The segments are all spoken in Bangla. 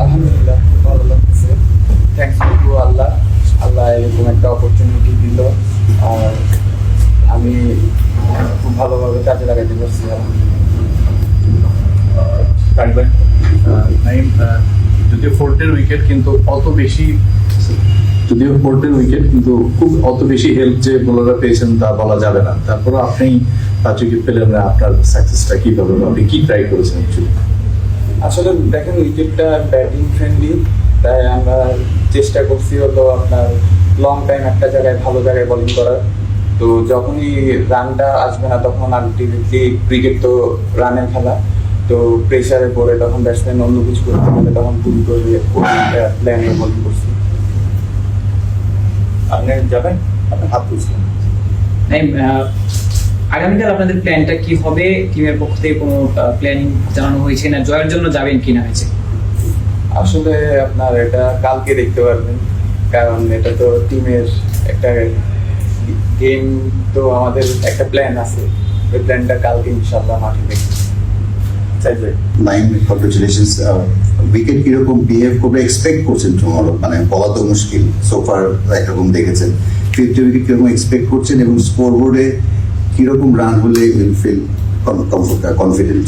আলহামদুলিল্লাহ খুব ভালো লাগতেছে। থ্যাংকস টু আল্লাহ। আল্লাহ এরকম একটা অপরচুনিটি দিল, আর আমি খুব ভালোভাবে কাজে লাগাতে পারছি আলহামদুলিল্লাহ। নাইম, যদিও ফোর্টের উইকেট কিন্তু খুব অত বেশি হেল্প যে বোলাররা পেয়েছেন তা বলা যাবে না। তারপরে আপনি 5 উইকেট পেলেন না, আপনার সাকসেসটা কিভাবে, আপনি কি ট্রাই করেছেন অ্যাকচুয়ালি? আসলে দেখেন, উইকেটটা ব্যাটিং ফ্রেন্ডলি, তাই আমরা চেষ্টা করছি হলো আপনার লং টাইম একটা জায়গায় ভালো জায়গায় বোলিং করার। তো যখনই রানটা আসবে না তখন আলটিমেটলি ক্রিকেট তো রানের খেলা, তো প্রেশারে পড়ে তখন ব্যাটসম্যান অন্য কিছু করতে গেলে তখন ভুল করে প্ল্যানে বোলিং করছি। আপনি যাবেন, আপনি হাত তুলছেন। আগামীকাল আপনাদের প্ল্যানটা কি হবে? টিমের পক্ষ থেকে কোনো প্ল্যানিং জানানো হয়েছে না? জয়ের জন্য যাবেন কিনা হয়েছে? আসলে আপনার এটা কালকে দেখতে পারবেন, কারণ এটা তো টিমের একটা গেম, তো আমাদের একটা প্ল্যান আছে, ওই প্ল্যানটা কালকে ইনশাল্লাহ মাঠে দেখব। নাইম, কংগ্রেচুলেশনস। উইকেট কিরকম বিহেভ করবে এক্সপেক্ট করছেন টুমরো? মানে বলা তো মুশকিল, সোফার একরকম দেখেছেন, 50 উইকেট কিরকম এক্সপেক্ট করছেন এবং স্কোর বোর্ডে কিরকম রান হলে উইল ফিল কনফিডেন্ট?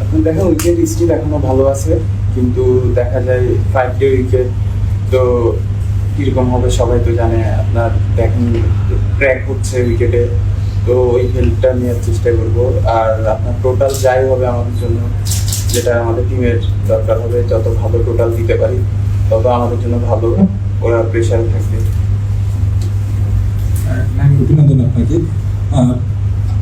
এখন দেখেন, উইকেট স্টিল এখনো ভালো আছে, কিন্তু দেখা যায় 5 উইকেট তো কিরকম হবে সবাই তো জানে। আপনার দেখেন ক্র্যাক হচ্ছে উইকেটে, তো ওই হেল্পটা নেওয়ার চেষ্টা করবো। আর আপনার টোটাল যাই হবে আমাদের জন্য, যেটা আমাদের টিমের দরকার হবে, যত ভালো টোটাল দিতে পারি তত আমাদের জন্য ভালো, ওরা প্রেশারে থাকবে। অভিনন্দন আপনাকে।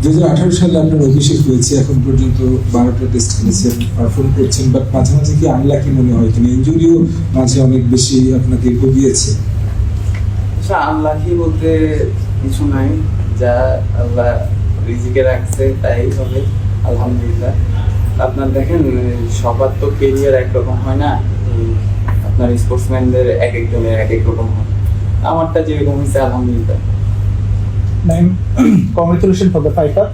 2018 সালে আপনার অভিষেক হয়েছে, এখন পর্যন্ত 12টা টেস্ট খেলেছেন, পারফর্ম করছেন, বাট মাঝে মাঝে কি আনলাকি মনে হয় কিনা? ইনজুরিও মাঝে অনেক বেশি আপনাকে ভুগিয়েছে। আচ্ছা, আনলাকি বলতে কিছু নাই, যা আল্লাহ রিজিকে রাখছে তাই হবে আলহামদুলিল্লাহ। আপনার দেখেন, সবার তো কেরিয়ার একরকম হয় না, আপনার স্পোর্টসম্যানদের এক একজনের এক এক রকম হয়, আমারটা যেরকম হয়েছে আলহামদুলিল্লাহ। Naim, congratulation for the fighter.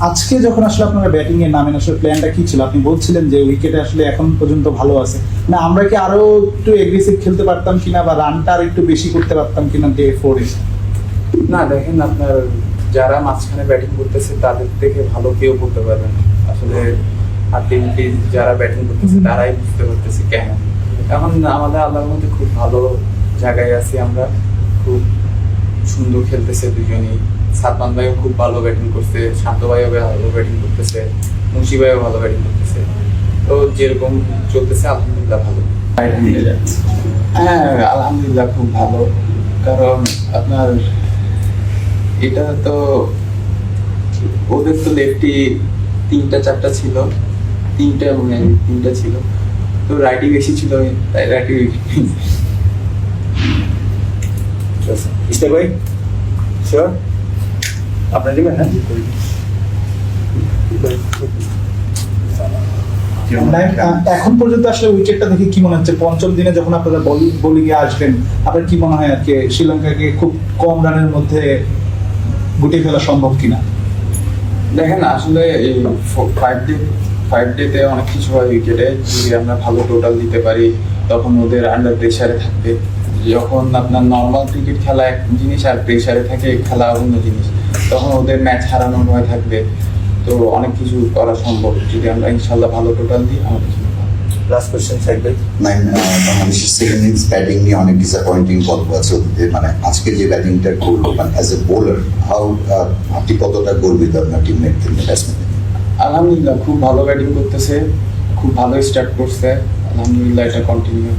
আজকে যখন আসলে আপনারা ব্যাটিং এ নামেন, আসলে প্ল্যানটা কি ছিল? আপনি বলছিলেন যে উইকেটে আসলে এখন পর্যন্ত ভালো আছে, না আমরা কি আরো একটু এগ্রেসিভ খেলতে পারতাম কিনা, বা রানটা আর একটু বেশি করতে পারতাম কিনা ডে 4-এ? না দেখেন, আপনার যারা মাঝখানে ব্যাটিং করতেছে তাদের থেকে ভালো কেউ করতে পারবে না আসলে। আলটিমেটলি যারা ব্যাটিং করতেছে তারাই বুঝতে পারতেছে কেন। এখন আমাদের আল্লাহর মধ্যে খুব ভালো জায়গায় আছি আমরা, খুব সুন্দর খেলতেছে দুজনেই। সাদমান ভাইও খুব ভালো ব্যাটিং করছে, শান্ত ভাইও ভালো ব্যাটিং করতেছে, মুন্সি ভাইও ভালো ব্যাটিং করতেছে। তো যেরকম চলতেছে আলহামদুলিল্লাহ ভালো। হ্যাঁ আলহামদুলিল্লাহ খুব ভালো, কারণ আপনার এটা তো ওদের তো লেফটি 3টা-4টা ছিল, 3টা ছিল, তো রাইটি বেশি ছিল, তাই রাইটি ইস্টার ভাই, শিওর আপনার দিবেন? হ্যাঁ, এখন পর্যন্ত আসলে উইকেটটা দেখে কি মনে হচ্ছে? পঞ্চম দিনে যখন আপনারা বোলিং এ আসবেন, আপনার কি মনে হয় আজকে শ্রীলঙ্কাকে খুব কম রানের মধ্যে গুটিয়ে ফেলা সম্ভব কিনা? দেখেন, আসলে এই 5 ডেতে অনেক কিছু হয় উইকেটে। যদি আমরা ভালো টোটাল দিতে পারি তখন ওদের আন্ডার প্রেশারে থাকবে। যখন আপনার নর্মাল ক্রিকেট খেলা এক জিনিস আর প্রেশারে থাকে খেলা অন্য জিনিস, তখন ওদের ম্যাচ হারানোর ভয় থাকবে। তো অনেক কিছু করা সম্ভব যদি আমরা ইনশাল্লাহ ভালো টোটাল দিই আমাদের জন্য। লাস্ট কোশ্চেন সাইড ভাই। নাইম, বাংলাদেশের সেকেন্ড ইনিংস ব্যাটিং নিয়ে অনেক ডিসঅ্যাপয়েন্টিং গল্প আছে ওদের, মানে আজকে যে ব্যাটিংটা করলো, মানে অ্যাজ এ বোলার আপনি কতটা গর্বিত আপনার টিমমেট ব্যাটসম্যান? আলহামদুলিল্লাহ খুব ভালো ব্যাটিং করতেছে, খুব ভালো স্টার্ট করছে, আলহামদুলিল্লাহ এটা কন্টিনিউ।